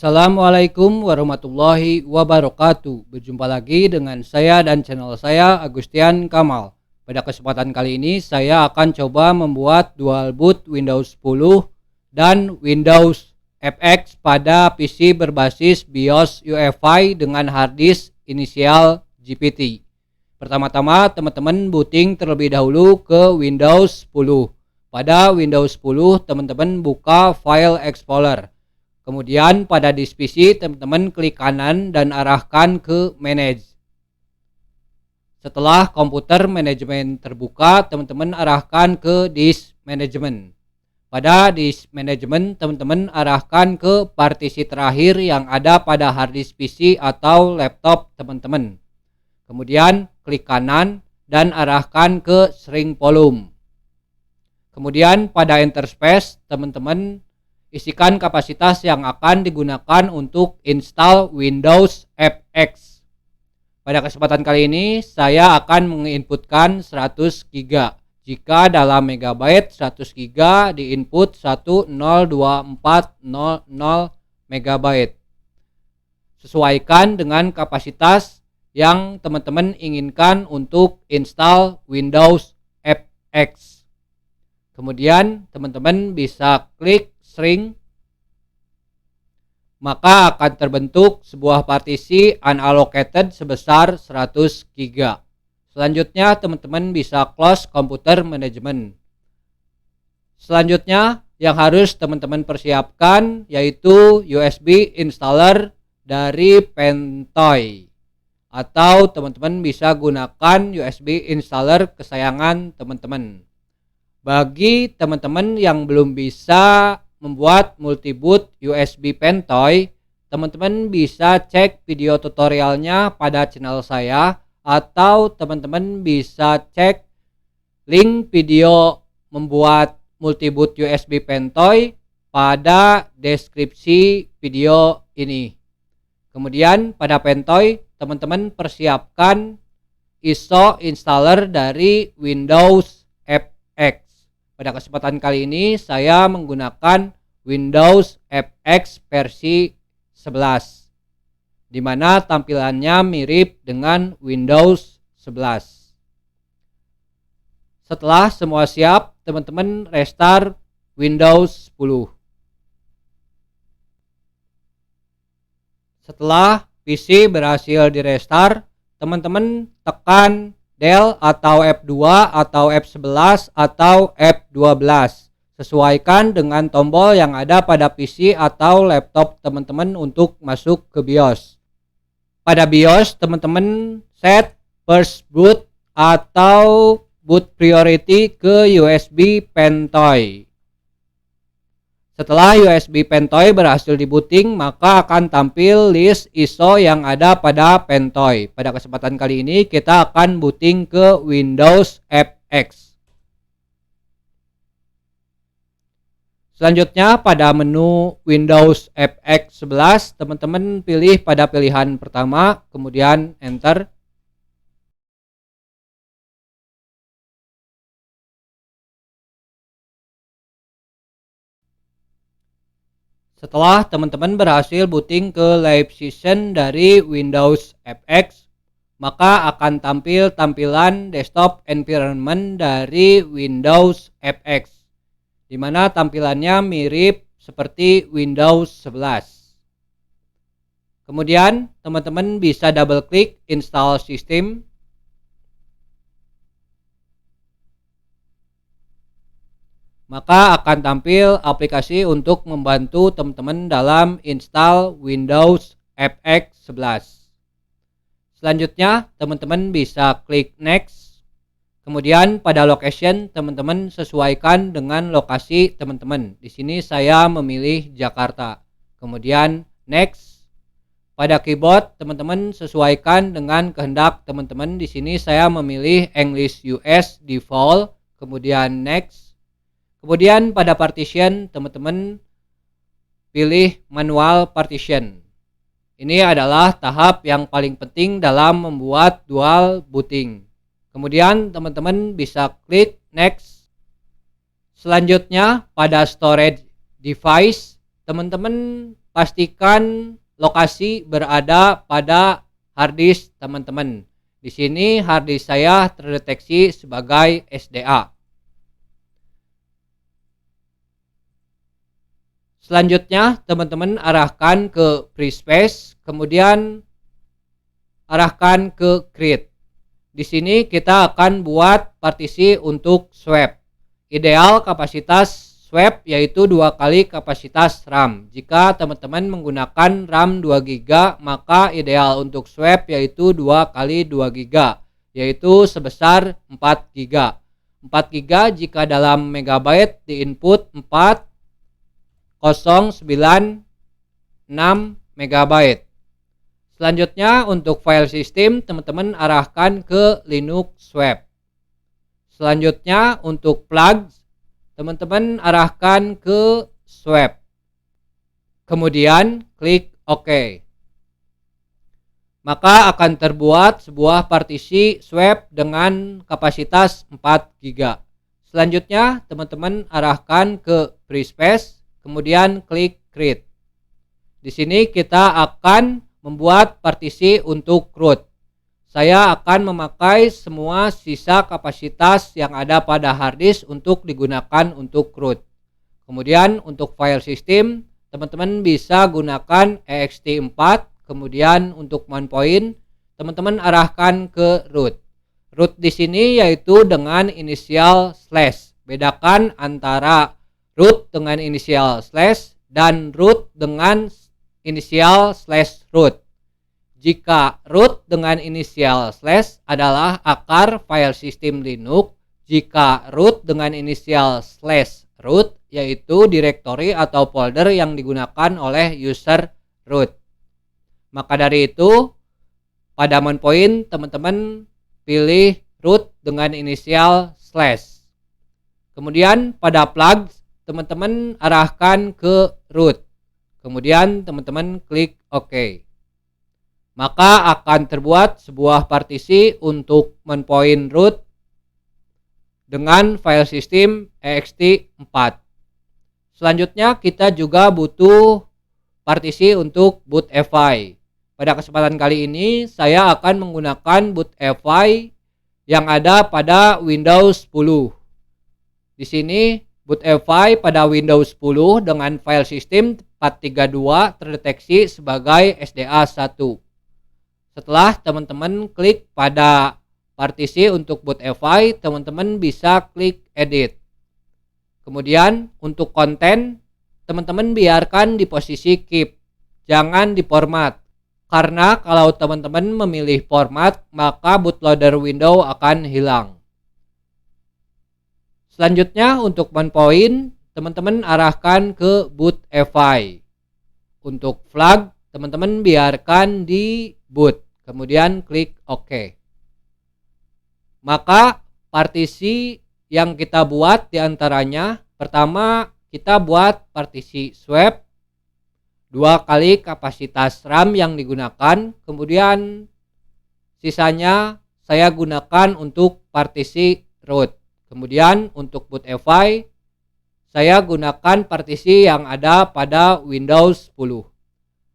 Assalamualaikum warahmatullahi wabarakatuh. Berjumpa lagi dengan saya dan channel saya, Agustian Kamal. Pada kesempatan kali ini saya akan coba membuat dual boot Windows 10 dan Windows FX pada PC berbasis BIOS UEFI dengan hard disk inisial GPT. Pertama-tama teman-teman booting terlebih dahulu ke Windows 10. Pada Windows 10 teman-teman buka File Explorer. Kemudian pada disk PC teman-teman klik kanan dan arahkan ke Manage. Setelah komputer manajemen terbuka, teman-teman arahkan ke disk Management. Pada disk Management teman-teman arahkan ke partisi terakhir yang ada pada hard disk PC atau laptop teman-teman. Kemudian klik kanan dan arahkan ke Shrink Volume. Kemudian pada Enter Space teman-teman isikan kapasitas yang akan digunakan untuk install Windows FX. Pada kesempatan kali ini saya akan menginputkan 100 GB. Jika dalam megabyte 100 GB diinput 1024000 megabyte. Sesuaikan dengan kapasitas yang teman-teman inginkan untuk install Windows FX. Kemudian teman-teman bisa klik Shrink, maka akan terbentuk sebuah partisi unallocated sebesar 100 GB. Selanjutnya teman-teman bisa close computer management. Selanjutnya yang harus teman-teman persiapkan yaitu USB installer dari Pentoy, atau teman-teman bisa gunakan USB installer kesayangan teman-teman. Bagi teman-teman yang belum bisa membuat multiboot USB Pentoy, teman-teman bisa cek video tutorialnya pada channel saya, atau teman-teman bisa cek link video membuat multiboot USB Pentoy pada deskripsi video ini. Kemudian pada Pentoy teman-teman persiapkan ISO installer dari Windows FX. Pada kesempatan kali ini saya menggunakan Windows FX versi 11, di mana tampilannya mirip dengan Windows 11. Setelah semua siap, teman-teman restart Windows 10. Setelah PC berhasil direstart, teman-teman tekan Del atau F2 atau F11 atau F12. Sesuaikan dengan tombol yang ada pada PC atau laptop teman-teman untuk masuk ke BIOS. Pada BIOS teman-teman set first boot atau boot priority ke USB Pentoy. Setelah USB Pentoy berhasil dibooting, maka akan tampil list ISO yang ada pada Pentoy. Pada kesempatan kali ini kita akan booting ke Windows FX. Selanjutnya pada menu Windows FX 11, teman-teman pilih pada pilihan pertama, kemudian Enter. Setelah teman-teman berhasil booting ke live session dari Windows FX, maka akan tampil tampilan desktop environment dari Windows FX, di mana tampilannya mirip seperti Windows 11. Kemudian teman-teman bisa double klik install system. Maka akan tampil aplikasi untuk membantu teman-teman dalam install Windows FX 11. Selanjutnya teman-teman bisa klik next. Kemudian pada location teman-teman sesuaikan dengan lokasi teman-teman. Di sini saya memilih Jakarta. Kemudian next. Pada keyboard teman-teman sesuaikan dengan kehendak teman-teman. Di sini saya memilih English US default. Kemudian next. Kemudian pada partition teman-teman pilih manual partition. Ini adalah tahap yang paling penting dalam membuat dual booting. Kemudian teman-teman bisa klik next. Selanjutnya pada storage device, teman-teman pastikan lokasi berada pada harddisk teman-teman. Di sini harddisk saya terdeteksi sebagai SDA. Selanjutnya teman-teman arahkan ke free space, kemudian arahkan ke create. Di sini kita akan buat partisi untuk swap. Ideal kapasitas swap yaitu 2 kali kapasitas RAM. Jika teman-teman menggunakan RAM 2 GB, maka ideal untuk swap yaitu 2 kali 2 GB, yaitu sebesar 4 GB. 4 GB jika dalam megabyte di input 4096 megabyte. Selanjutnya untuk file system teman-teman arahkan ke Linux swap. Selanjutnya untuk plugs teman-teman arahkan ke swap. Kemudian klik OK. Maka akan terbuat sebuah partisi swap dengan kapasitas 4 GB. Selanjutnya teman-teman arahkan ke free space, kemudian klik create. Di sini kita akan membuat partisi untuk root. Saya akan memakai semua sisa kapasitas yang ada pada harddisk untuk digunakan untuk root. Kemudian untuk file system, teman-teman bisa gunakan ext4. Kemudian untuk mount point, teman-teman arahkan ke root. Root di sini yaitu dengan inisial slash. Bedakan antara root dengan inisial slash dan root dengan inisial slash root. Jika root dengan inisial slash adalah akar file system Linux, jika root dengan inisial slash root yaitu direktori atau folder yang digunakan oleh user root. Maka dari itu, pada mount point teman-teman pilih root dengan inisial slash. Kemudian pada plugs teman-teman arahkan ke root. Kemudian teman-teman klik OK. Maka akan terbuat sebuah partisi untuk mount point root dengan file system ext4. Selanjutnya kita juga butuh partisi untuk bootfi. Pada kesempatan kali ini saya akan menggunakan bootfi yang ada pada Windows 10. Di sini bootfi pada Windows 10 dengan file system 432 terdeteksi sebagai SDA1. Setelah teman-teman klik pada partisi untuk bootfi, teman-teman bisa klik edit. Kemudian untuk konten, teman-teman biarkan di posisi keep, jangan di format. Karena kalau teman-teman memilih format, maka bootloader window akan hilang. Selanjutnya untuk mount point, teman-teman arahkan ke bootfi. Untuk flag, teman-teman biarkan di boot, kemudian klik OK. Maka partisi yang kita buat diantaranya, pertama kita buat partisi swap, 2 kali kapasitas RAM yang digunakan, kemudian sisanya saya gunakan untuk partisi root. Kemudian untuk bootfi, saya gunakan partisi yang ada pada Windows 10.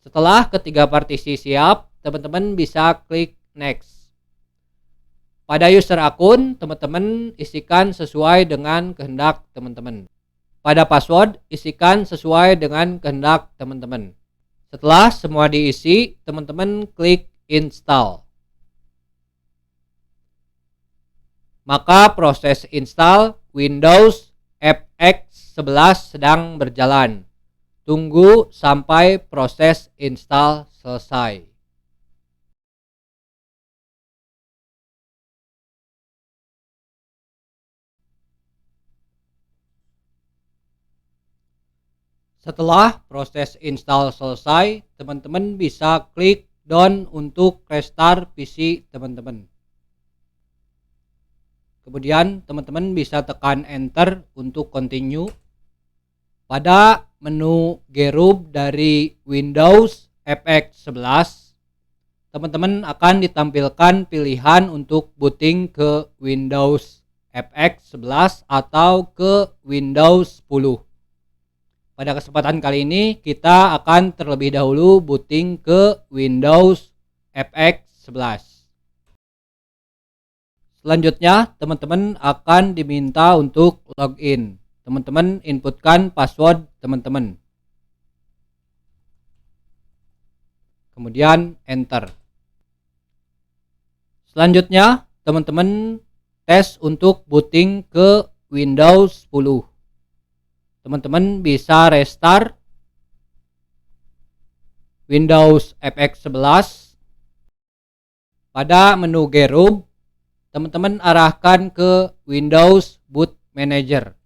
Setelah ketiga partisi siap, teman-teman bisa klik next. Pada user akun, teman-teman isikan sesuai dengan kehendak teman-teman. Pada password, isikan sesuai dengan kehendak teman-teman. Setelah semua diisi, teman-teman klik install. Maka proses install Windows FX11 sedang berjalan. Tunggu sampai proses install selesai. Setelah proses install selesai, teman-teman bisa klik done untuk restart PC teman-teman. Kemudian teman-teman bisa tekan enter untuk continue. Pada menu group dari Windows FX11, teman-teman akan ditampilkan pilihan untuk booting ke Windows FX11 atau ke Windows 10. Pada kesempatan kali ini kita akan terlebih dahulu booting ke Windows FX 11. Selanjutnya teman-teman akan diminta untuk login. Teman-teman inputkan password teman-teman. Kemudian enter. Selanjutnya teman-teman tes untuk booting ke Windows 10. Teman-teman bisa restart Windows FX 11. Pada menu Gerob, teman-teman arahkan ke Windows Boot Manager.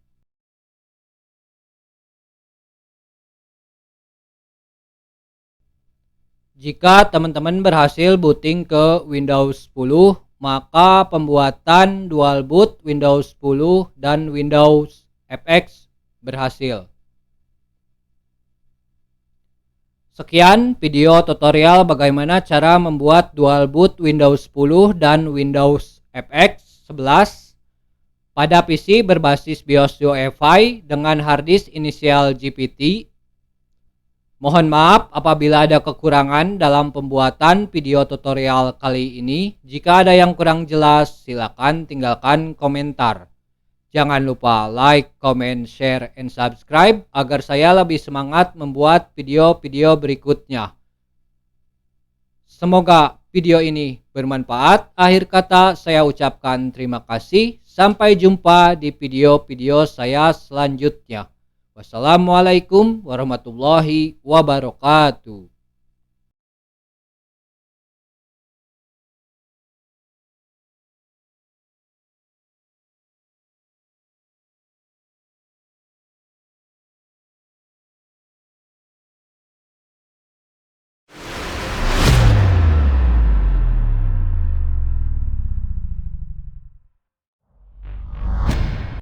Jika teman-teman berhasil booting ke Windows 10, maka pembuatan dual boot Windows 10 dan Windows FX berhasil. Sekian video tutorial bagaimana cara membuat dual boot Windows 10 dan Windows FX 11 pada PC berbasis BIOS UEFI dengan harddisk inisial GPT. Mohon maaf apabila ada kekurangan dalam pembuatan video tutorial kali ini. Jika ada yang kurang jelas, silakan tinggalkan komentar. Jangan lupa like, comment, share, and subscribe agar saya lebih semangat membuat video-video berikutnya. Semoga video ini bermanfaat. Akhir kata saya ucapkan terima kasih. Sampai jumpa di video-video saya selanjutnya. Wassalamualaikum warahmatullahi wabarakatuh.